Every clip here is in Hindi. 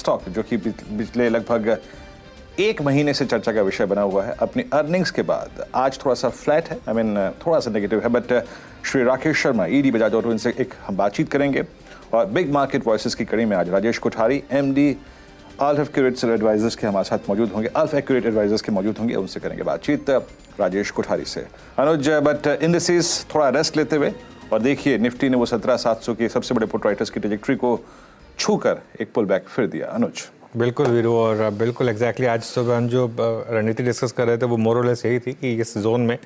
स्टॉक जो कि पिछले लगभग एक महीने से चर्चा का विषय बना हुआ है, अपनी अर्निंग्स के बाद आज थोड़ा सा फ्लैट है, थोड़ा सा नेगेटिव है, but Shri Rakesh Sharma ED Bajaj auto, इनसे एक हम बातचीत करेंगे। और बिग मार्केट वॉइसेस की कड़ी में आज Rajesh Kothari MD Alf Accurate Advisors के हमारे साथ मौजूद होंगे, अल्फ एक्यूरेट एडवाइजर्स के मौजूद होंगे, उनसे करेंगे बातचीत राजेश कोठारी से। अनुज, बट इंडिसेस थोड़ा रेस्ट लेते हुए, और देखिए निफ्टी ने वो 17,700 की सबसे बड़े पुट राइटर्स की ट्रैजेक्टरी को छूकर एक पुल बैक फिर दिया। अनुज। बिल्कुल वीरू, और बिल्कुल एग्जैक्टली आज सुबह हम जो रणनीति डिस्कस कर रहे थे वो मोरलेस यही थी कि इस जोन में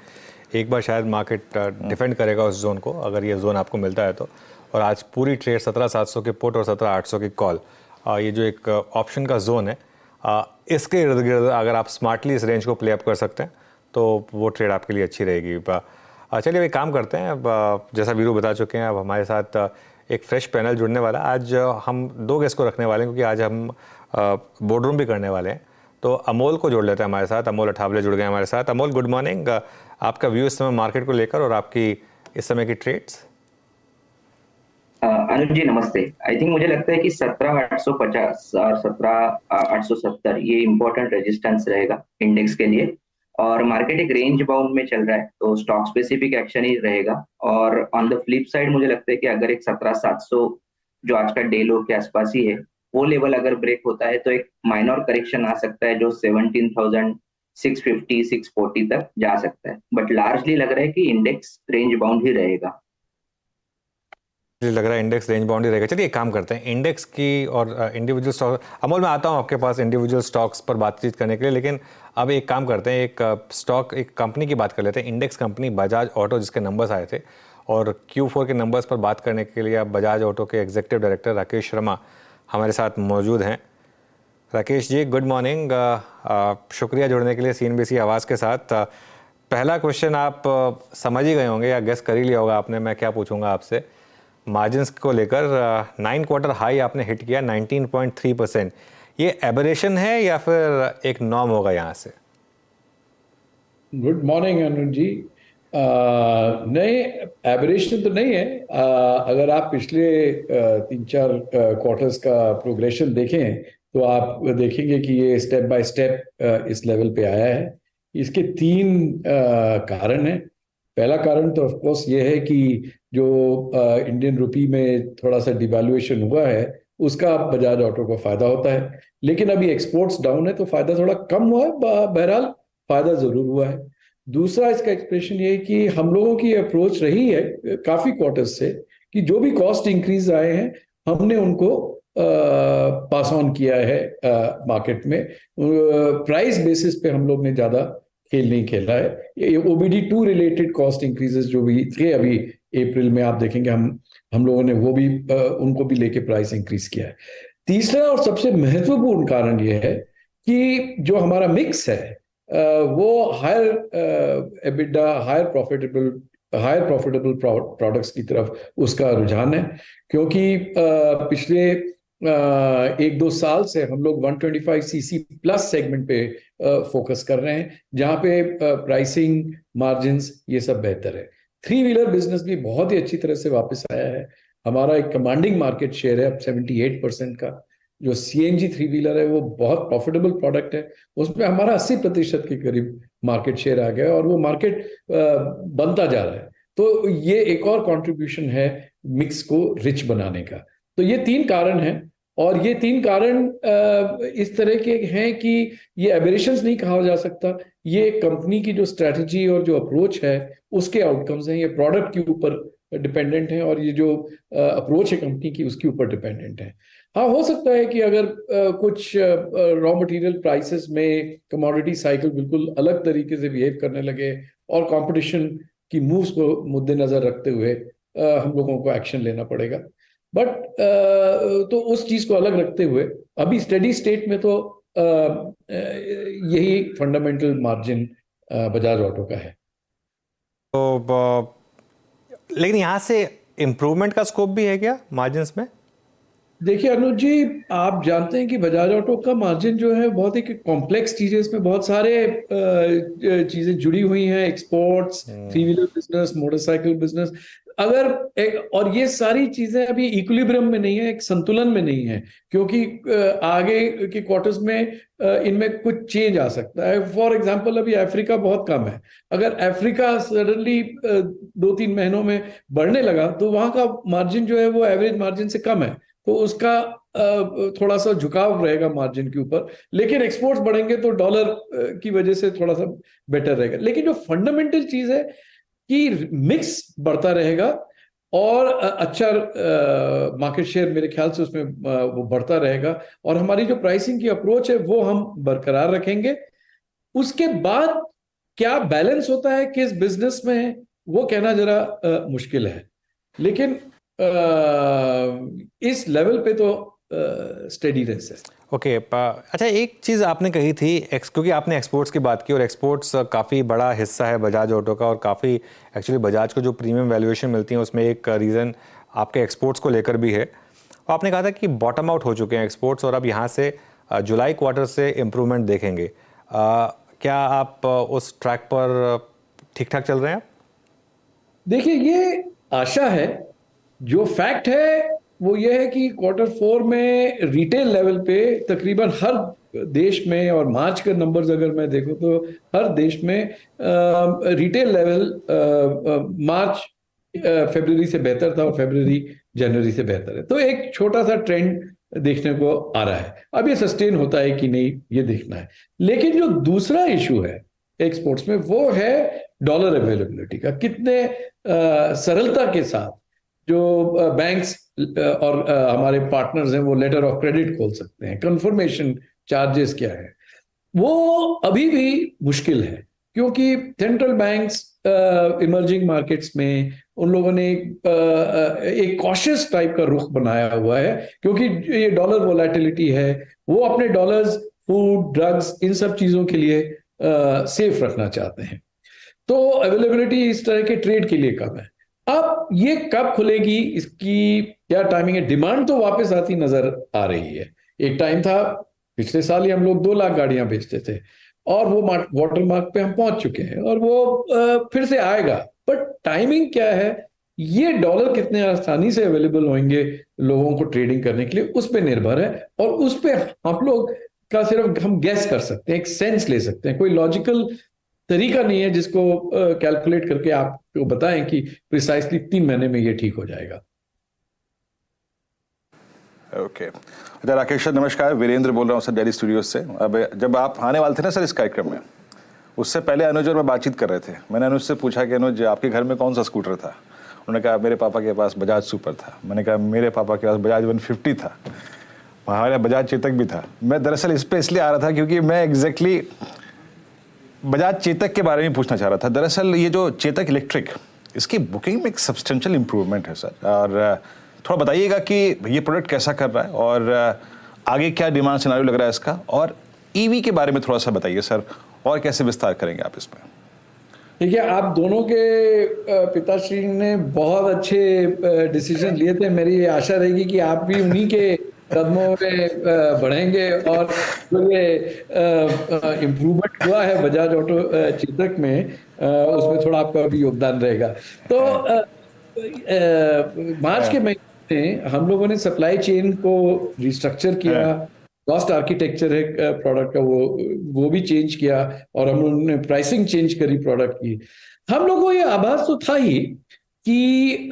एक बार शायद मार्केट डिफेंड करेगा उस जोन को, अगर ये जोन आपको मिलता है तो। और आज पूरी ट्रेड 17,700 के पुट और 17,800 की कॉल, ये जो एक ऑप्शन का जोन है, इसके इर्द गिर्द अगर आप स्मार्टली इस रेंज को प्ले अप कर सकते हैं तो वो ट्रेड आपके लिए अच्छी रहेगी। चलिए एक काम करते हैं, जैसा वीरू बता चुके हैं, अब हमारे साथ एक फ्रेश पैनल जुड़ने वाला है। आज हम दो गेस्ट को रखने वाले हैं क्योंकि आज हम बोर्ड रूम भी करने वाले हैं, तो अमोल को जोड़ लेते हैं हमारे साथ। अमोल अठावले जुड़ गए हमारे साथ। Amol, good morning. आपका व्यू इस समय मार्केट को लेकर और आपकी इस समय की ट्रेड्स। अनुज जी नमस्ते। आई थिंक मुझे लगता है कि 17,850 और 17,870 ये इंपॉर्टेंट रेजिस्टेंस रहेगा इंडेक्स के लिए, और मार्केट एक रेंज बाउंड में चल रहा है तो स्टॉक स्पेसिफिक एक्शन ही रहेगा। और ऑन द फ्लिप साइड मुझे लगता है कि अगर एक 17,700 जो आज का डे लो के आसपास ही है, वो लेवल अगर ब्रेक होता है तो एक माइनर करेक्शन आ सकता है जो 17,650 640 तक जा सकता है, बट लार्जली लग रहा है कि इंडेक्स रेंज बाउंड ही रहेगा। लग रहा है इंडेक्स रेंज बाउंड ही रहेगा। चलिए एक काम करते हैं, इंडेक्स की और इंडिविजुअल स्टॉक। अमोल, मैं आता हूं आपके पास इंडिविजुअल स्टॉक्स पर बातचीत करने के लिए, लेकिन अब एक काम करते हैं, एक स्टॉक, एक कंपनी की बात कर लेते हैं, इंडेक्स कंपनी बजाज ऑटो, जिसके नंबर्स आए थे, और Q4 के नंबर्स पर बात करने के लिए अब बजाज ऑटो के एग्जीक्यूटिव डायरेक्टर राकेश शर्मा हमारे साथ मौजूद हैं। Rakesh ji, good morning. शुक्रिया जुड़ने के लिए CNBC आवाज़ के साथ। पहला क्वेश्चन आप समझ ही गए होंगे या गेस कर ही लिया होगा आपने, मैं क्या पूछूंगा आपसे। मार्जिन्स को लेकर 9 क्वार्टर हाई आपने हिट किया 19.3%, ये एबरेशन है या फिर एक नॉर्म होगा यहाँ से? गुड मॉर्निंग अनुज जी। नहीं, एबरेशन तो नहीं है। अगर आप पिछले 3-4 क्वार्टर्स का प्रोग्रेशन देखें तो आप देखेंगे कि ये स्टेप बाय स्टेप इस लेवल पे आया है। इसके 3 कारण हैं। पहला कारण तो ऑफ कोर्स ये है कि जो इंडियन रुपी में थोड़ा सा डिवैल्यूएशन हुआ है उसका बजाज ऑटो को फायदा होता है, लेकिन अभी एक्सपोर्ट्स डाउन है तो फायदा थोड़ा कम हुआ है, बहरहाल फायदा जरूर हुआ है। दूसरा इसका एक्सप्रेशन ये है कि हम लोगों की अप्रोच रही है काफी क्वार्टर्स से कि जो भी कॉस्ट इंक्रीज आए हैं हमने उनको पास ऑन किया है मार्केट में। प्राइस बेसिस पे हम लोग ने ज्यादा खेल नहीं खेला है। ये OBD2 रिलेटेड कॉस्ट इंक्रीजेस जो भी थे अभी अप्रैल में, आप देखेंगे हम लोगों ने वो भी उनको भी लेके प्राइस इंक्रीज किया है। तीसरा और सबसे महत्वपूर्ण कारण ये है कि जो हमारा मिक्स है वो higher EBITDA, higher profitable products की तरफ उसका रुझान है, क्योंकि पिछले 1-2 साल से हम लोग 125cc प्लस सेगमेंट पे फोकस कर रहे हैं, जहां पे प्राइसिंग, मार्जिन्स ये सब बेहतर है। 3 व्हीलर बिजनेस भी बहुत ही अच्छी तरह से वापस आया है। हमारा एक कमांडिंग मार्केट शेयर है अब 78% का। जो CNG 3 व्हीलर है वो बहुत प्रॉफिटेबल प्रोडक्ट है, उसमें हमारा 80% के करीब मार्केट शेयर आ गया और वो मार्केट बनता जा रहा है। तो ये एक और कंट्रीब्यूशन है मिक्स को रिच बनाने का। तो ये 3 कारण हैं, और ये 3 कारण इस तरह के हैं कि ये एबरेशंस नहीं कहा जा सकता। ये कंपनी की जो स्ट्रेटजी और जो अप्रोच है उसके आउटकम्स हैं। ये प्रोडक्ट के ऊपर डिपेंडेंट है और ये जो अप्रोच है कंपनी की उसके ऊपर डिपेंडेंट है। हाँ, हो सकता है कि अगर कुछ रॉ मटेरियल प्राइसेस में कमोडिटी साइकिल बिल्कुल अलग तरीके से बिहेव करने लगे और कंपटीशन की मूव्स को मुद्देनजर रखते हुए हम लोगों को एक्शन लेना पड़ेगा, बट तो उस चीज को अलग रखते हुए अभी स्टेडी स्टेट में तो यही फंडामेंटल मार्जिन बजाज ऑटो का है। तो लेकिन यहाँ से इम्प्रूवमेंट का स्कोप भी है क्या मार्जिन्स में? देखिए अनुज जी, आप जानते हैं कि बजाज ऑटो का मार्जिन जो है बहुत ही कॉम्प्लेक्स चीजें, इसमें बहुत सारे चीजें जुड़ी हुई हैं। Exports, 3 wheeler business, motorcycle business, और ये सारी चीजें अभी इक्विलिब्रियम में नहीं है, एक संतुलन में नहीं है, क्योंकि आगे के क्वार्टर्स में इनमें कुछ चेंज आ सकता है। फॉर एग्जांपल अभी अफ्रीका बहुत कम है, अगर अफ्रीका सडनली 2-3 महीनों में बढ़ने लगा तो वहां का मार्जिन जो है वो एवरेज मार्जिन से कम है, तो उसका थोड़ा सा झुकाव रहेगा मार्जिन के ऊपर। लेकिन एक्सपोर्ट्स बढ़ेंगे तो डॉलर की वजह से थोड़ा सा बेटर रहेगा। लेकिन जो फंडामेंटल चीज है कि मिक्स बढ़ता रहेगा और अच्छा मार्केट शेयर मेरे ख्याल से उसमें वो बढ़ता रहेगा, और हमारी जो प्राइसिंग की अप्रोच है वो हम बरकरार रखेंगे। उसके बाद क्या बैलेंस होता है किस बिजनेस में, वो कहना जरा मुश्किल है, लेकिन इस लेवल पे तो स्टेडीनेस है। ओके अच्छा, एक चीज़ आपने कही थी क्योंकि आपने एक्सपोर्ट्स की बात की, और एक्सपोर्ट्स काफ़ी बड़ा हिस्सा है बजाज ऑटो का, और काफ़ी एक्चुअली बजाज को जो प्रीमियम वैल्यूएशन मिलती है उसमें एक रीज़न आपके एक्सपोर्ट्स को लेकर भी है। और आपने कहा था कि बॉटम आउट हो चुके हैं एक्सपोर्ट्स, और अब यहाँ से जुलाई क्वार्टर से इम्प्रूवमेंट देखेंगे। क्या आप उस ट्रैक पर ठीक ठाक चल रहे हैं आप? देखिए, ये आशा है। जो फैक्ट है वो ये है कि Q4 में रिटेल लेवल पे तकरीबन हर देश में, और मार्च के नंबर्स अगर मैं देखूं तो हर देश में रिटेल लेवल मार्च फरवरी से बेहतर था और फरवरी जनवरी से बेहतर है। तो एक छोटा सा ट्रेंड देखने को आ रहा है। अब ये सस्टेन होता है कि नहीं ये देखना है। लेकिन जो दूसरा इशू है एक्सपोर्ट्स में वो है डॉलर अवेलेबिलिटी का। कितने सरलता के साथ जो बैंक्स और हमारे पार्टनर्स हैं वो लेटर ऑफ क्रेडिट खोल सकते हैं, कंफर्मेशन चार्जेस क्या है, वो अभी भी मुश्किल है, क्योंकि सेंट्रल बैंक्स इमर्जिंग मार्केट्स में उन लोगों ने एक कॉशियस टाइप का रुख बनाया हुआ है, क्योंकि ये डॉलर वोलेटिलिटी है, वो अपने डॉलर्स फूड ड्रग्स इन सब चीजों के लिए सेफ रखना चाहते हैं। तो अवेलेबिलिटी इस तरह के ट्रेड के लिए कम है। अब ये कब खुलेगी, इसकी क्या टाइमिंग है? डिमांड तो वापस आती नजर आ रही है। एक टाइम था, पिछले साल ही हम लोग 2 लाख गाड़ियां बेचते थे, और वो वाटर मार्क पे हम पहुंच चुके हैं, और वो फिर से आएगा। बट टाइमिंग क्या है, ये डॉलर कितने आसानी से अवेलेबल होंगे लोगों को ट्रेडिंग करने के लिए, उस पर निर्भर है। और उस पर हम लोग का सिर्फ हम गैस कर सकते हैं, एक सेंस ले सकते हैं। कोई लॉजिकल तरीका नहीं है जिसको कैलकुलेट करके आपको बताएं कि प्रिसाइसली 3 महीने में ये ठीक हो जाएगा। ओके अच्छा राकेश सर, नमस्कार। वीरेंद्र बोल रहा हूँ सर, दिल्ली स्टूडियोज से। अब जब आप आने वाले थे ना सर इस कार्यक्रम में, उससे पहले अनुज और मैं बातचीत कर रहे थे। मैंने अनुज से पूछा कि अनुज आपके घर में कौन सा स्कूटर था? उन्होंने कहा मेरे पापा के पास बजाज सुपर था। मैंने कहा मेरे पापा के पास बजाज 150 था, हमारे बजाज चेतक भी था। मैं दरअसल इस पर इसलिए आ रहा था क्योंकि मैं एग्जैक्टली बजाज चेतक के बारे में पूछना चाह रहा था। दरअसल ये जो चेतक इलेक्ट्रिक, इसकी बुकिंग में एक सब्सटेंशियल इंप्रूवमेंट है सर, और थोड़ा बताइएगा कि ये प्रोडक्ट कैसा कर रहा है और आगे क्या डिमांड सिनेरियो लग रहा है इसका, और ईवी के बारे में थोड़ा सा बताइए सर, और कैसे विस्तार करेंगे आप इसमें? देखिए, आप दोनों के पिताश्री ने बहुत अच्छे डिसीजन लिए थे। मेरी आशा रहेगी कि आप भी उन्हीं के कदमों में बढ़ेंगे, और जो ये इम्प्रूवमेंट हुआ है बजाज ऑटो चेतक में, उसमें थोड़ा आपका भी योगदान रहेगा। तो मार्च के महीने में हम लोगों ने सप्लाई चेन को रिस्ट्रक्चर किया, कॉस्ट आर्किटेक्चर है प्रोडक्ट का वो भी चेंज किया, और हम लोगों ने प्राइसिंग चेंज करी प्रोडक्ट की। हम लोगों को ये आभास तो था ही कि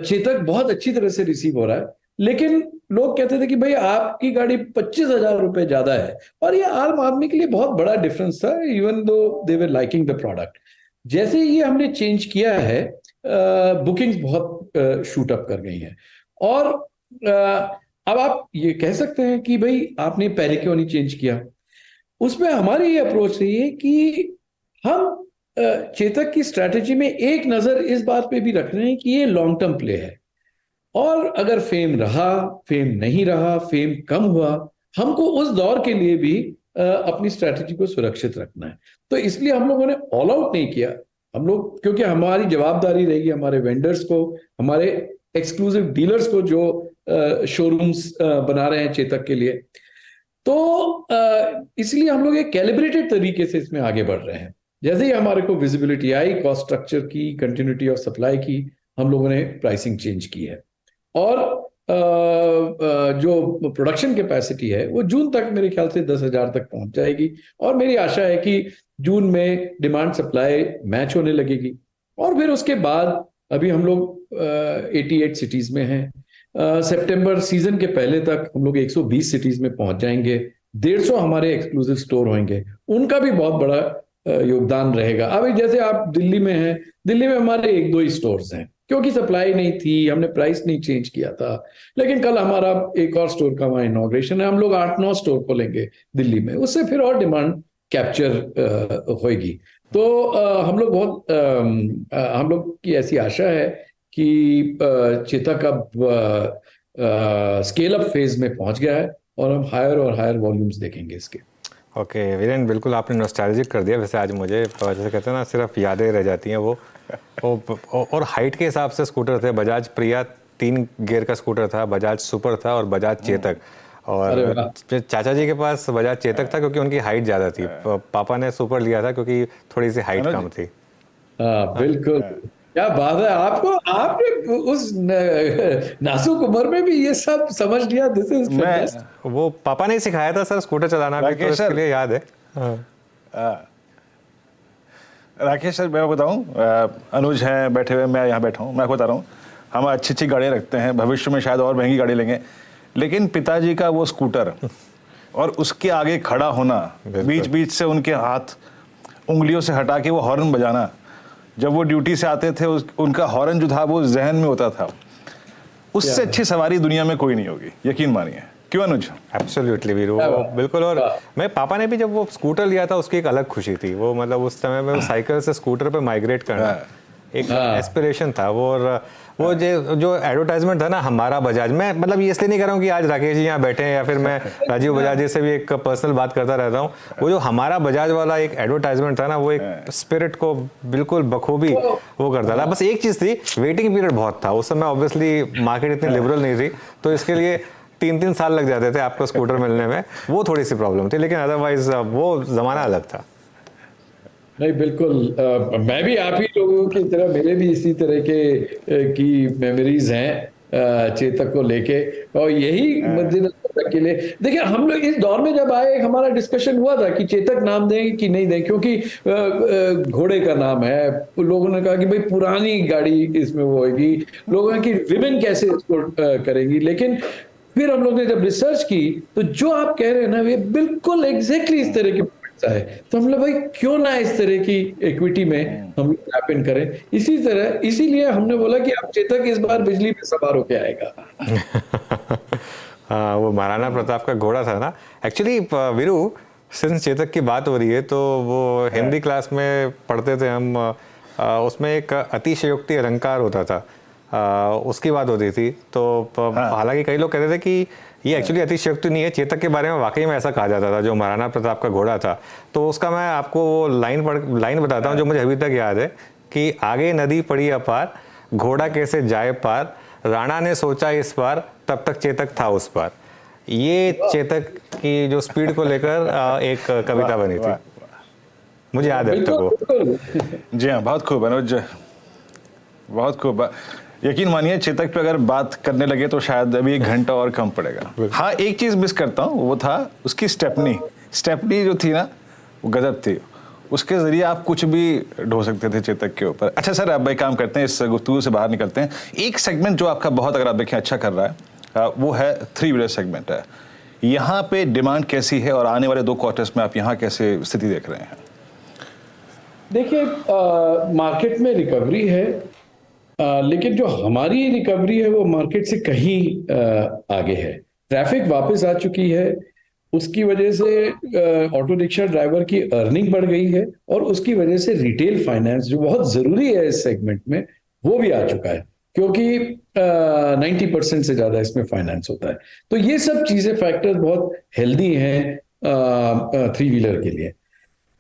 चेतक बहुत अच्छी तरह से रिसीव हो रहा है, लेकिन लोग कहते थे कि भाई आपकी गाड़ी 25,000 रुपए ज्यादा है, और ये आम आदमी के लिए बहुत बड़ा डिफरेंस था, even though they were liking the product. जैसे ही हमने चेंज किया है, बुकिंग्स बहुत शूट अप कर गई हैं, और अब आप ये कह सकते हैं कि भाई आपने पहले क्यों नहीं चेंज किया। उसमें हमारी ये अप्रोच रही है कि हम चेतक की स्ट्रैटेजी में एक नजर इस बात पे भी रख रहे हैं कि ये लॉन्ग टर्म प्ले है, और अगर फेम रहा, फेम नहीं रहा, फेम कम हुआ, हमको उस दौर के लिए भी अपनी स्ट्रैटेजी को सुरक्षित रखना है। तो इसलिए हम लोगों ने ऑल आउट नहीं किया। हम लोग, क्योंकि हमारी जवाबदारी रहेगी हमारे वेंडर्स को, हमारे एक्सक्लूसिव डीलर्स को जो शोरूम्स बना रहे हैं चेतक के लिए, तो इसलिए हम लोग एक कैलिब्रेटेड तरीके से इसमें आगे बढ़ रहे हैं। जैसे ही हमारे को विजिबिलिटी आई कॉस्ट स्ट्रक्चर की, कंटिन्यूटी ऑफ सप्लाई की, हम लोगों ने प्राइसिंग चेंज की है। और जो प्रोडक्शन कैपेसिटी है वो जून तक मेरे ख्याल से 10,000 तक पहुंच जाएगी, और मेरी आशा है कि जून में डिमांड सप्लाई मैच होने लगेगी। और फिर उसके बाद अभी हम लोग 88 सिटीज में हैं। सितंबर सीजन के पहले तक हम लोग 120 सिटीज में पहुंच जाएंगे। 150 हमारे एक्सक्लूसिव स्टोर होंगे, उनका भी बहुत बड़ा योगदान रहेगा। अभी जैसे आप दिल्ली में हैं, दिल्ली में हमारे 1-2 ही स्टोर्स हैं क्योंकि सप्लाई नहीं थी, हमने प्राइस नहीं चेंज किया था। लेकिन कल हमारा एक और स्टोर का वहां इनॉग्रेशन है, हम लोग 8-9 स्टोर खोलेंगे दिल्ली में, उससे फिर और डिमांड कैप्चर होगी। तो हम लोग की ऐसी आशा है कि चेतक अब स्केल अप फेज में पहुंच गया है और हम हायर और हायर वॉल्यूम्स देखेंगे इसके। ओके वीरेन, बिल्कुल आपने नॉस्टैल्जिक कर दिया। वैसे आज मुझे जैसे कहते हैं ना, सिर्फ यादें रह जाती हैं वो। और हाइट के हिसाब से स्कूटर थे, बजाज प्रिया 3 गियर का स्कूटर था, बजाज सुपर था और बजाज चेतक। और चाचा जी के पास बजाज चेतक था क्योंकि उनकी हाइट ज़्यादा थी। पापा ने सुपर लिया था क्योंकि थोड़ी सी हाइट कम थी। बिल्कुल, क्या बात है, आपने उस नाजुक उम्र में भी ये सब समझ लिया। This is fantastic. वो पापा ने सिखाया था सर स्कूटर चलाना भी, तो इसके लिए याद है। राकेश सर, मैं बताऊं, अनुज हैं बैठे हुए, मैं यहाँ बैठा हूँ, मैं बता रहा हूँ, हम अच्छी अच्छी गाड़ियाँ रखते हैं, भविष्य में शायद और महंगी गाड़ी लेंगे, लेकिन पिताजी का वो स्कूटर और उसके आगे खड़ा होना, बीच बीच से उनके हाथ उंगलियों से हटा के वो हॉर्न बजाना, जब वो ड्यूटी से आते थे उनका हॉर्न जो था वो जहन में होता था, उससे अच्छी सवारी दुनिया में कोई नहीं होगी, यकीन मानिए। क्यों अनुज? एब्सोल्युटली वीरू, बिल्कुल। और मैं पापा ने भी जब वो स्कूटर लिया था उसकी एक अलग खुशी थी। वो मतलब उस समय में साइकिल से स्कूटर पे माइग्रेट करना एक एस्पिरेशन था वो। और वो जो एडवर्टाइजमेंट था ना, हमारा बजाज, मैं मतलब ये इसलिए नहीं कर रहा हूँ कि आज राकेश जी यहाँ बैठे हैं या फिर मैं राजीव बजाज जी से भी एक पर्सनल बात करता रहता हूँ। वो जो हमारा बजाज वाला एक एडवर्टाइजमेंट था ना, वो एक स्पिरिट को बिल्कुल बखूबी वो करता था। बस एक चीज़ थी, वेटिंग पीरियड बहुत था उस समय। ऑब्वियसली मार्केट इतनी लिबरल नहीं थी, तो इसके लिए 3-3 साल लग जाते थे आपको स्कूटर मिलने में। वो थोड़ी सी प्रॉब्लम थी, लेकिन अदरवाइज वो ज़माना अलग था। नहीं, बिल्कुल, मैं भी आप ही लोगों की तरह, मेरे भी इसी तरह की मेमोरीज हैं चेतक को लेके। और यही मद्देनजर के लिए देखिए, हम लोग इस दौर में जब आए, हमारा डिस्कशन हुआ था कि चेतक नाम दें कि नहीं दें, क्योंकि घोड़े का नाम है। लोगों ने कहा कि भाई पुरानी गाड़ी इसमें वो होगी, लोगों ने कि विमेन कैसे इसको करेंगी। लेकिन फिर हम लोग ने जब रिसर्च की तो जो आप कह रहे हैं ना, ये बिल्कुल एग्जैक्टली इस तरह की है। तो हम लोग भाई क्यों ना इस तरह की इक्विटी में हम टैप इन करें। इसीलिए हमने बोला कि आप चेतक इस बार बिजली में सवार होके आएगा। हाँ, वो महाराणा प्रताप का घोड़ा था ना। एक्चुअली वीरू, सिंस चेतक की बात हो रही है तो वो हिंदी क्लास में पढ़ते थे हम, उसमें एक अतिशयोक्ति अलंकार होता था, उसकी बात होती थी। तो हालांकि कई लोग कहते थे कि ये एक्चुअली अतिशयोक्ति नहीं है, चेतक के बारे में वाकई में ऐसा कहा जाता था जो महाराणा प्रताप का घोड़ा था। तो उसका मैं आपको वो लाइन बताता हूँ जो मुझे अभी तक याद है कि आगे नदी पड़ी अपार, घोड़ा कैसे जाए पार, राणा ने सोचा इस पार, तब तक चेतक था उस पार। ये चेतक की जो स्पीड को लेकर एक कविता बनी थी, मुझे याद है अब तक वो। जी हाँ, बहुत खूब अनुज, बहुत खूब। यकीन मानिए, चेतक पे अगर बात करने लगे तो शायद अभी 1 घंटा और कम पड़ेगा। हाँ, एक चीज मिस करता हूँ, वो था उसकी स्टेपनी जो थी ना, वो गजब थी। उसके जरिए आप कुछ भी ढो सकते थे चेतक के ऊपर। अच्छा सर, अब एक काम करते हैं, इस गुफ्तगू से बाहर निकलते हैं। एक सेगमेंट जो आपका बहुत, अगर आप देखें, अच्छा कर रहा है, वो है 3 व्हीलर सेगमेंट है। यहाँ पे डिमांड कैसी है और आने वाले 2 क्वार्टर्स में आप यहाँ कैसे स्थिति देख रहे हैं? देखिए, मार्केट में रिकवरी है, लेकिन जो हमारी रिकवरी है वो मार्केट से कहीं आगे है। ट्रैफिक वापस आ चुकी है, उसकी वजह से ऑटो रिक्शा ड्राइवर की अर्निंग बढ़ गई है, और उसकी वजह से रिटेल फाइनेंस जो बहुत जरूरी है इस सेगमेंट में, वो भी आ चुका है, क्योंकि 90% से ज्यादा इसमें फाइनेंस होता है। तो ये सब चीजें, फैक्टर्स बहुत हेल्दी हैं 3 व्हीलर के लिए।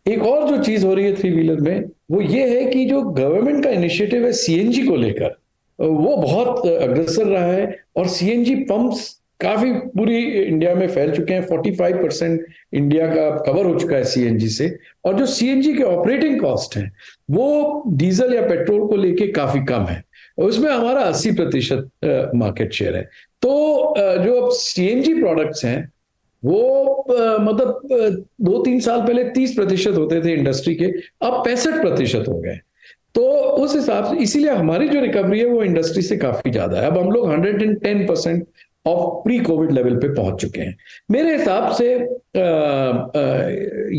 एक और जो चीज हो रही है 3 व्हीलर में, वो ये है कि जो गवर्नमेंट का इनिशिएटिव है सीएनजी को लेकर, वो बहुत अग्रसर रहा है, और सीएनजी पंप्स काफी पूरी इंडिया में फैल चुके हैं। 45% इंडिया का कवर हो चुका है सीएनजी से। और जो सीएनजी के ऑपरेटिंग कॉस्ट हैं वो डीजल या पेट्रोल को लेके काफी कम है। उसमें हमारा 80% मार्केट शेयर है। तो जो अब सीएनजी प्रोडक्ट्स हैं वो मतलब 2-3 साल पहले 30% होते थे इंडस्ट्री के, अब 65% हो गए। तो उस हिसाब से इसीलिए हमारी जो रिकवरी है वो इंडस्ट्री से काफी ज्यादा है। अब हम लोग 110% ऑफ प्री कोविड लेवल पे पहुंच चुके हैं। मेरे हिसाब से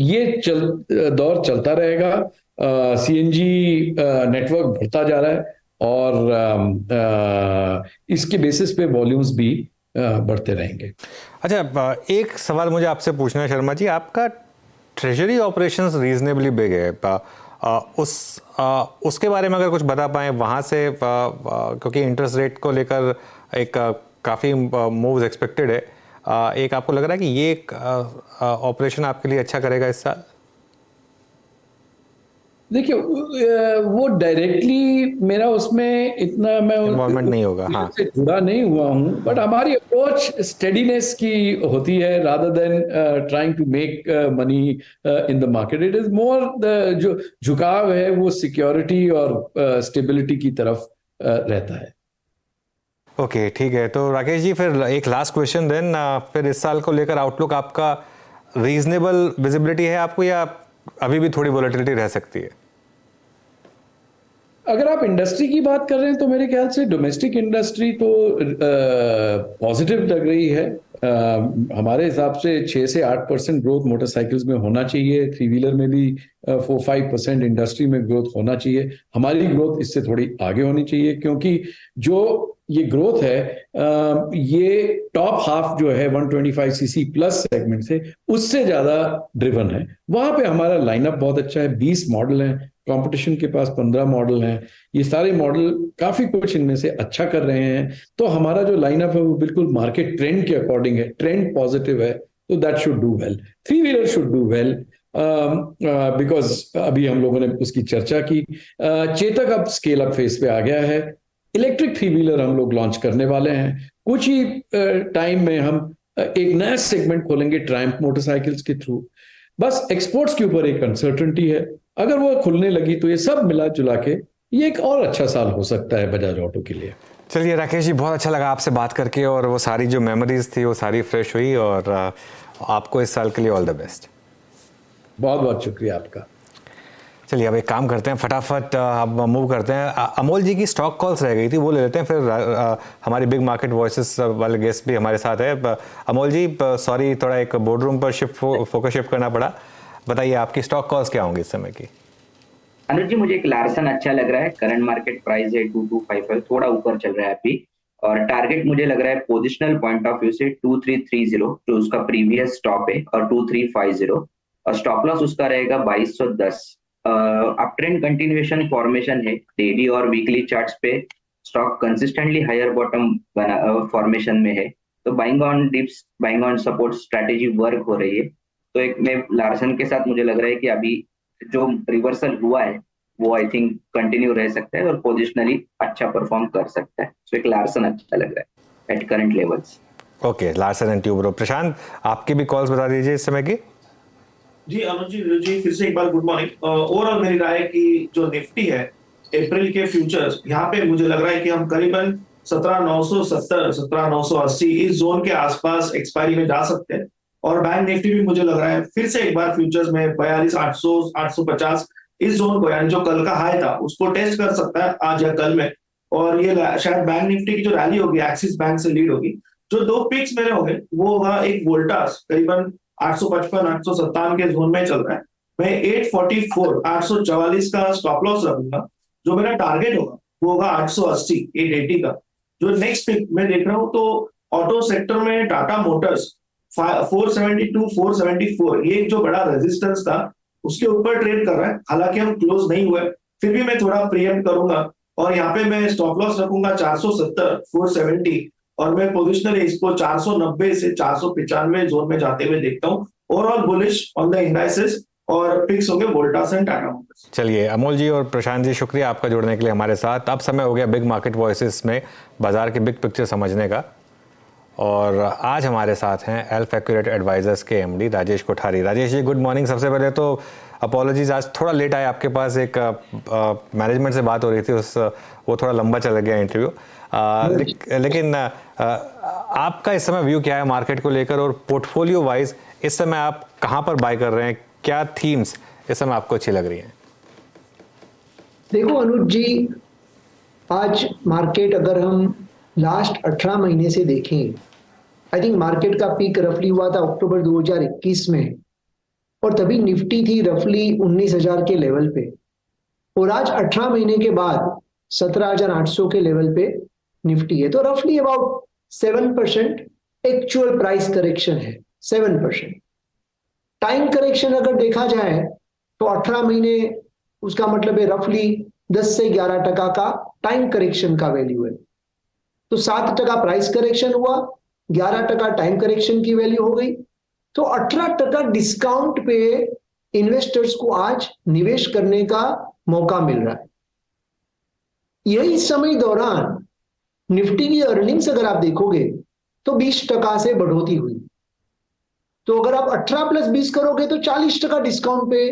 ये दौर चलता रहेगा। सीएनजी नेटवर्क बढ़ता जा रहा है और इसके बेसिस पे वॉल्यूम्स भी बढ़ते रहेंगे। अच्छा, एक सवाल मुझे आपसे पूछना है शर्मा जी, आपका ट्रेजरी ऑपरेशंस रीजनेबली बिग है, उसके बारे में अगर कुछ बता पाएं वहाँ से, क्योंकि इंटरेस्ट रेट को लेकर एक काफ़ी मूव्स एक्सपेक्टेड है, एक आपको लग रहा है कि ये एक ऑपरेशन आपके लिए अच्छा करेगा इस साल? देखिए वो डायरेक्टली मेरा उसमें इतना मैं इन्वॉल्वमेंट नहीं होगा, हाँ, से जुड़ा नहीं हुआ हूं, बट हमारी अप्रोच स्टेडीनेस की होती है rather than trying to make money in the market. It is more the जो झुकाव है वो सिक्योरिटी और स्टेबिलिटी की तरफ रहता है। ओके, ठीक है। तो राकेश जी, फिर एक लास्ट क्वेश्चन देन, फिर इस साल को लेकर आउटलुक आपका रीजनेबल विजिबिलिटी है आपको, या अभी भी थोड़ी वोलेटिलिटी रह सकती है? अगर आप इंडस्ट्री की बात कर रहे हैं तो मेरे ख्याल से डोमेस्टिक इंडस्ट्री तो पॉजिटिव लग रही है। हमारे हिसाब से 6 से 8% ग्रोथ मोटरसाइकिल्स में होना चाहिए, 3 व्हीलर में भी 4-5% इंडस्ट्री में ग्रोथ होना चाहिए। हमारी ग्रोथ इससे थोड़ी आगे होनी चाहिए, क्योंकि जो ये ग्रोथ है ये टॉप हाफ जो है 125 सीसी प्लस सेगमेंट से उससे ज्यादा ड्रिवन है। वहां पे हमारा लाइनअप बहुत अच्छा है, 20 मॉडल हैं, कंपटीशन के पास 15 मॉडल हैं। ये सारे मॉडल काफी कुछ इनमें से अच्छा कर रहे हैं। तो हमारा जो लाइनअप है वो बिल्कुल मार्केट ट्रेंड के अकॉर्डिंग है, ट्रेंड पॉजिटिव है, तो that should do well. 3 wheeler should do well because अभी हम लोगों ने उसकी चर्चा की। चेतक अब स्केल अप फेज पे आ गया है। इलेक्ट्रिक 3 व्हीलर हम लोग लॉन्च करने वाले हैं कुछ ही टाइम में। हम एक नया सेगमेंट खोलेंगे ट्रायम्फ मोटरसाइकिल्स के थ्रू। बस एक्सपोर्ट्स के ऊपर एक अनसर्टेनिटी है, अगर वो खुलने लगी तो ये सब मिला जुला के ये एक और अच्छा साल हो सकता है बजाज ऑटो के लिए। चलिए राकेश जी, बहुत अच्छा लगा आपसे बात करके, और वो सारी जो मेमोरीज थी वो सारी फ्रेश हुई, और आपको इस साल के लिए ऑल द बेस्ट। बहुत बहुत शुक्रिया आपका। चलिए अब एक काम करते हैं, फटाफट अब मूव करते हैं। अमोल जी की स्टॉक कॉल्स रह गई थी, वो ले लेते हैं, फिर हमारी बिग मार्केट वॉइसेस वाले गेस्ट भी हमारे साथ है। अमोल जी, सॉरी, थोड़ा एक बोर्ड रूम पर फोकस शिफ्ट करना पड़ा। बताइए आपकी स्टॉक कॉल्स क्या होंगी इस समय की? अनुज जी, मुझे एक लार्सन अच्छा लग रहा है। करंट मार्केट प्राइस है 2255, थोड़ा ऊपर चल रहा है अभी, और टारगेट मुझे लग रहा है पोजिशनल पॉइंट ऑफ व्यू से 2330 जो उसका प्रीवियस स्टॉप है, और 2350, और स्टॉप लॉस उसका रहेगा 2210। अप ट्रेंड कंटिन्यूएशन फॉर्मेशन है, डेली और वीकली चार्ट्स पे stock consistently higher bottom formation में है। तो buying on dips, buying on support strategy work हो रही है। तो एक में लार्सन के साथ मुझे लग रहा है कि अभी जो रिवर्सल हुआ है वो आई थिंक कंटिन्यू रह सकता है और पोजिशनली अच्छा परफॉर्म कर सकता है। तो एक लार्सन अच्छा लग रहा है at current levels. Okay, Larsen and Toubro. Prashant, आपकी भी कॉल्स बता दीजिए इस समय की। जी अनुज जी, फिर से एक बार गुड मॉर्निंग। ओवरऑल मेरी राय है कि जो निफ्टी है अप्रैल के फ्यूचर्स, यहाँ पे मुझे लग रहा है कि हम करीबन 17,970 17,980 इस जोन के आसपास एक्सपायरी में जा सकते हैं। और बैंक निफ्टी भी मुझे लग रहा है फिर से एक बार फ्यूचर्स में 42,800 850 इस जोन को, यानी जो कल का हाई था उसको टेस्ट कर सकता है आज या कल में। और ये शायद बैंक निफ्टी की जो रैली होगी एक्सिस बैंक से लीड होगी। जो 2 पिक्स मेरे होंगे वो होगा एक वोल्टास करीबन 855 857 के जोन में चल रहा है। मैं 844 844 का स्टॉप लॉस रखूंगा। जो मेरा टारगेट होगा वो होगा 880 880 का। जो नेक्स्ट पिक मैं देख रहा हूँ तो ऑटो सेक्टर में टाटा मोटर्स 472 474, ये जो बड़ा रेजिस्टेंस था उसके ऊपर ट्रेड कर रहा है। हालांकि हम क्लोज नहीं हुए, फिर भी मैं थोड़ा प्रीएम्प्ट करूंगा और यहाँ पे मैं स्टॉप लॉस रखूंगा 470 470, और मैं पोजिशनली इसको 490 से 495 जोन में जाते हुए देखता हूँ। Overall bullish on the indices, और पिक्स होंगे वोल्टास एंड टाटा मोटर्स। चलिए अमोल जी और प्रशांत जी, शुक्रिया आपका जुड़ने के लिए हमारे साथ। अब समय हो गया बिग मार्केट वॉइसेस में बाजार की बिग पिक्चर समझने का, और आज हमारे साथ हैं एल्फ एक्यूरेट एडवाइजर्स के MD Rajesh Kothari. Rajesh ji, good morning. सबसे पहले तो अपॉलॉजीज, आज थोड़ा लेट आए आपके पास, एक मैनेजमेंट से बात हो रही थी, वो थोड़ा लंबा चला गया इंटरव्यू। लेकिन आपका इस समय व्यू क्या है मार्केट को लेकर, और पोर्टफोलियो वाइज इस समय आप कहाँ पर बाय कर रहे हैं, क्या थीम्स इस समय आपको अच्छी लग रही हैं? देखो अनुज जी, आज मार्केट अगर हम लास्ट 18 महीने से देखें, आई थिंक मार्केट का पीक रफली हुआ था अक्टूबर 2021 में, और तभी निफ्टी थी रफली 19,000 के लेवल पे, और आज 18 महीने के बाद 17,800 के लेवल पे निफ्टी है। तो रफली अबाउट 7% एक्चुअल प्राइस करेक्शन है, 7%। टाइम करेक्शन अगर देखा जाए तो 18 महीने, उसका मतलब है रफली 10 से 11% का टाइम करेक्शन का वैल्यू है। तो 7% प्राइस करेक्शन हुआ, 11% टाइम करेक्शन की वैल्यू हो गई, तो 18% डिस्काउंट पे इन्वेस्टर्स को आज निवेश करने का मौका मिल रहा है। यही समय दौरान निफ्टी की अर्निंग्स अगर आप देखोगे तो 20% से बढ़ोतरी हुई। तो अगर आप 18 + 20 करोगे तो 40% डिस्काउंट पे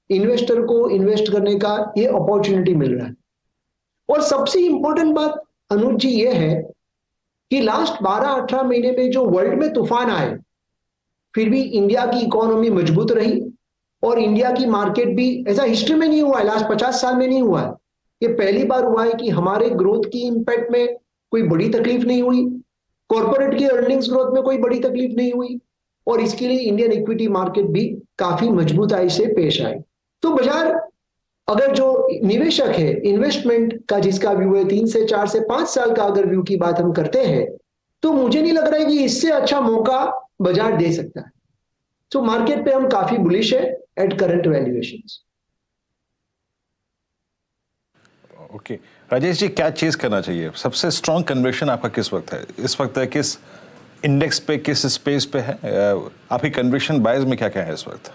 इन्वेस्टर को इन्वेस्ट करने का ये अपॉर्चुनिटी मिल रहा है। और सबसे इंपॉर्टेंट बात अनुज जी ये है कि लास्ट 12-18 महीने में जो वर्ल्ड में तूफान आए, फिर भी इंडिया की इकोनॉमी मजबूत रही, और इंडिया की मार्केट भी, ऐसा हिस्ट्री में नहीं हुआ है, लास्ट 50 साल में नहीं हुआ है, ये पहली बार हुआ है कि हमारे ग्रोथ की इंपैक्ट में कोई बड़ी तकलीफ नहीं हुई, कॉर्पोरेट की अर्निंग्स ग्रोथ में कोई बड़ी तकलीफ नहीं हुई, और इसके लिए इंडियन इक्विटी मार्केट भी काफी मजबूताई से पेश आई। तो बाजार, अगर जो निवेशक है, इन्वेस्टमेंट का जिसका व्यू है 3 से 4 से 5 साल का अगर व्यू की बात हम करते हैं, तो मुझे नहीं लग रहा है कि इससे अच्छा मौका बाजार दे सकता है। तो मार्केट पे हम काफी बुलिश है at current valuations. Okay Rajesh ji, क्या चीज करना चाहिए? सबसे स्ट्रॉन्ग कन्विक्शन आपका किस वक्त है? इस वक्त है किस इंडेक्स पे, किस स्पेस पे है? आपकी कन्विक्शन बायर्स में क्या क्या है इस वक्त?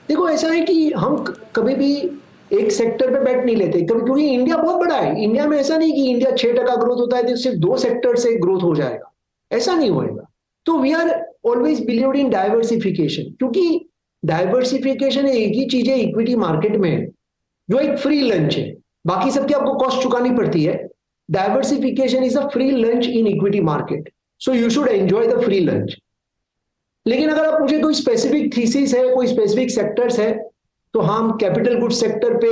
देखो, ऐसा है कि हम कभी भी एक सेक्टर पे बैठ नहीं लेते कभी, क्योंकि इंडिया बहुत बड़ा है। इंडिया में ऐसा नहीं कि इंडिया 6% ग्रोथ होता है तो सिर्फ 2 सेक्टर से ग्रोथ हो जाएगा, ऐसा नहीं होएगा। तो we are always believe in diversification, क्योंकि डाइवर्सिफिकेशन एक ही चीज है इक्विटी मार्केट में जो एक फ्री लंच है, बाकी सबकी आपको कॉस्ट चुकानी पड़ती है। Diversification is a free lunch in equity market, so you should enjoy the free lunch. लेकिन अगर आप मुझे कोई स्पेसिफिक थीसिस है, कोई स्पेसिफिक सेक्टर्स है, तो हम कैपिटल गुड्स सेक्टर पे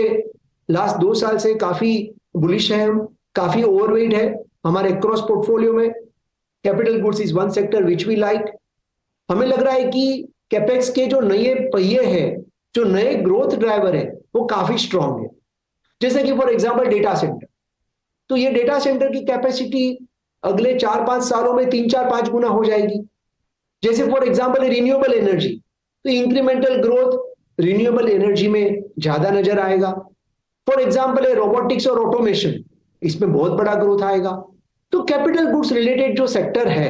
लास्ट 2 साल से काफी बुलिश है, हम काफी ओवरवेट है हमारे क्रॉस पोर्टफोलियो में। Capital goods is one sector which we like. हमें लग रहा है कि कैपेक्स के जो नए पहिए हैं, जो नए ग्रोथ ड्राइवर है, वो काफी स्ट्रांग है। जैसे कि फॉर एग्जांपल डेटा सेंटर, तो ये डेटा सेंटर की कैपेसिटी अगले 4-5 सालों में 3-4-5 गुना हो जाएगी। जैसे फॉर एग्जांपल रिन्यूएबल एनर्जी, तो इंक्रीमेंटल ग्रोथ रिन्यूएबल एनर्जी में ज्यादा नजर आएगा। फॉर एग्जांपल है रोबोटिक्स और ऑटोमेशन, इसमें बहुत बड़ा ग्रोथ आएगा। तो कैपिटल गुड्स रिलेटेड जो सेक्टर है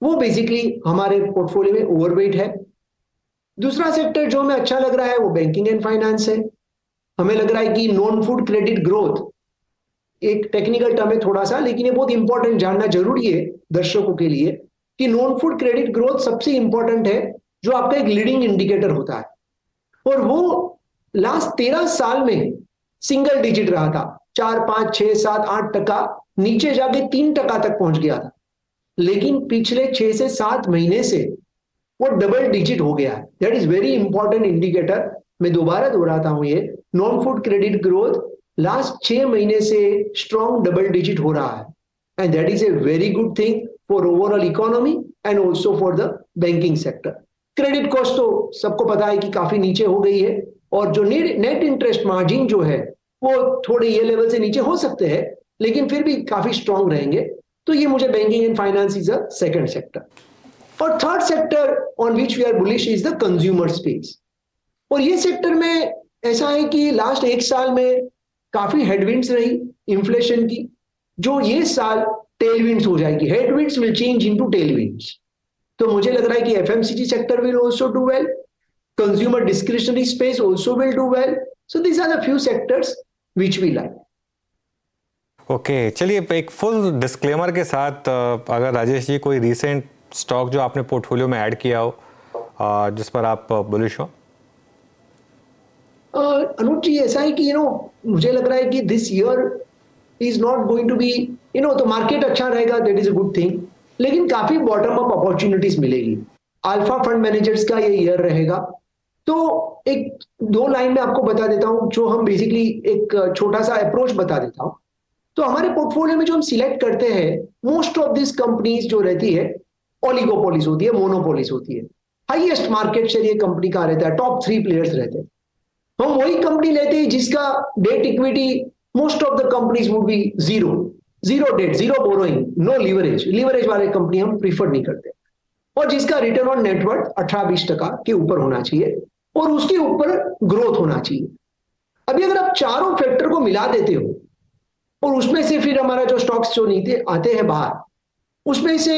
वो बेसिकली हमारे पोर्टफोलियो में ओवरवेट है। दूसरा सेक्टर जो हमें अच्छा लग रहा है वो बैंकिंग एंड फाइनेंस है। हमें लग रहा है कि नॉन फूड क्रेडिट ग्रोथ, एक टेक्निकल टर्म है थोड़ा सा, लेकिन ये बहुत इंपॉर्टेंट जानना जरूरी है दर्शकों के लिए कि नॉन फूड क्रेडिट ग्रोथ सबसे इंपॉर्टेंट है, जो आपका एक लीडिंग इंडिकेटर होता है, और वो लास्ट 13 साल में सिंगल डिजिट रहा था, 4, 5, 6, 7, 8%, नीचे जाके 3% तक पहुंच गया था। लेकिन पिछले 6 से 7 महीने से वो डबल डिजिट हो गया है। That is very important indicator. मैं दोबारा दोहराता हूं, ये non food credit growth last 6 महीने से स्ट्रॉन्ग डबल डिजिट हो रहा है, and that is a very good thing for overall economy and also for the banking sector. Credit cost तो सबको पता है कि काफी नीचे हो गई है, और जो नेट इंटरेस्ट मार्जिन जो है वो थोड़े ये लेवल से नीचे हो सकते हैं, लेकिन फिर भी काफी स्ट्रॉन्ग रहेंगे। तो ये मुझे banking and finance is a second sector. और third sector on which we are bullish is the consumer space. और ये सेक्टर में ऐसा है कि लास्ट 1 साल में काफी हेडविंड्स रही इन्फ्लेशन की, जो ये साल टेलविंड्स हो जाएगी। Headwinds will change into tailwinds. तो मुझे लग रहा है कि FMCG sector will also do well, consumer discretionary space also will do well. So these are the few sectors which we like. Okay, चलिए एक फुल डिस्क्लेमर के साथ, अगर राजेश जी कोई रीसेंट स्टॉक जो आपने पोर्टफोलियो में ऐड किया हो जिस पर आप बुलिश हो। अनुज जी, ऐसा है कि मुझे लग रहा है कि this year is not going to be तो मार्केट अच्छा रहेगा, that is a good thing, लेकिन काफी बॉटम अप अपॉर्चुनिटीज मिलेगी। अल्फा फंड मैनेजर्स का ये ईयर रहेगा। तो एक दो लाइन में आपको बता देता हूं, जो हम बेसिकली एक छोटा सा अप्रोच बता देता हूं। तो हमारे पोर्टफोलियो में जो हम सिलेक्ट करते हैं, मोस्ट ऑफ दिस कंपनीज जो रहती है ओलिगोपोलिस होती है, मोनोपोलिस होती है। हाईएस्ट मार्केट शेयर ये कंपनी का रहता है, टॉप 3 प्लेयर्स रहते हैं। हम वही कंपनी लेते हैं जिसका debt equity most of the companies would be zero debt, zero borrowing, no leverage वाले कंपनी हम प्रीफर नहीं करते, और जिसका रिटर्न ऑन नेटवर्थ 18-20% के ऊपर होना चाहिए और उसके ऊपर ग्रोथ होना चाहिए। अभी अगर आप चारों फैक्टर को मिला देते हो और उसमें से फिर हमारा जो स्टॉक्स जो नीचे आते हैं बाहर, उसमें से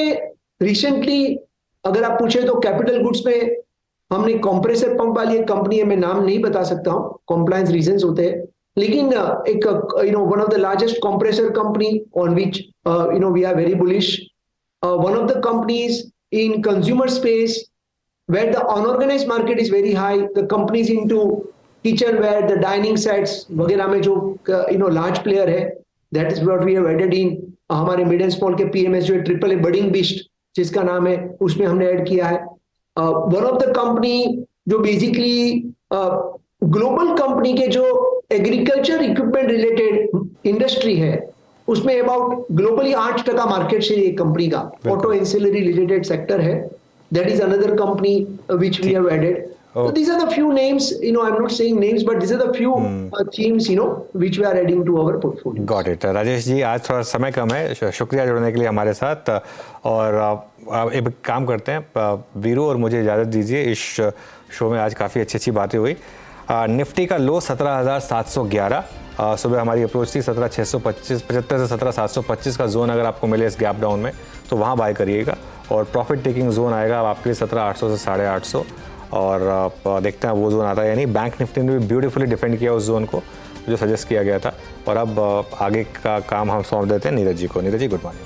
रिसेंटली अगर आप पूछे तो कैपिटल गुड्स में हमने कंप्रेसर पंप वाली एक कंपनी है, मैं नाम नहीं बता सकता हूं, कॉम्प्लायंस रीजंस होते हैं, लेकिन एक one of the largest compressor company on which we are very bullish, one of the companies in consumer space where the unorganized market is very high, the companies into kitchenware, the dining sets वगैरह में जो large player है, that is what we have added in हमारे mid and small के PMS जो ट्रिपल ए बडिंग बिस्ट जिसका नाम है, उसमें हमने ऐड किया है। वन ऑफ द कंपनी जो बेसिकली ग्लोबल कंपनी के जो एग्रीकल्चर इक्विपमेंट रिलेटेड इंडस्ट्री है, उसमें अबाउट ग्लोबली 8% मार्केट शेयर ये कंपनी का ऑटो एंसिलरी रिलेटेड सेक्टर है, that is another company which we have added. So these are the few names, I'm not saying names, but these are the few themes, which we are adding to our portfolio. Got it. Rajesh ji, आज थोड़ा समय कम है, शुक्रिया जुड़ने के लिए हमारे साथ। और एक काम करते हैं, वीरू और मुझे इजाज़त दीजिए। इस शो में आज काफ़ी अच्छी बातें हुई। निफ्टी का लो 17,711, सुबह हमारी अप्रोच थी 17,675 से 17,725 का जोन अगर आपको मिले इस गैप डाउन में तो वहाँ बाय करिएगा, और प्रॉफिट टेकिंग जोन आएगा आपके लिए 17,800 से 850, और देखते हैं वो जोन आता है या नहीं। बैंक निफ्टी ने भी ब्यूटीफुली डिफेंड किया उस जोन को जो सजेस्ट किया गया था। और अब आगे का काम हम सौंप देते हैं नीरज जी को। Neeraj ji, good morning.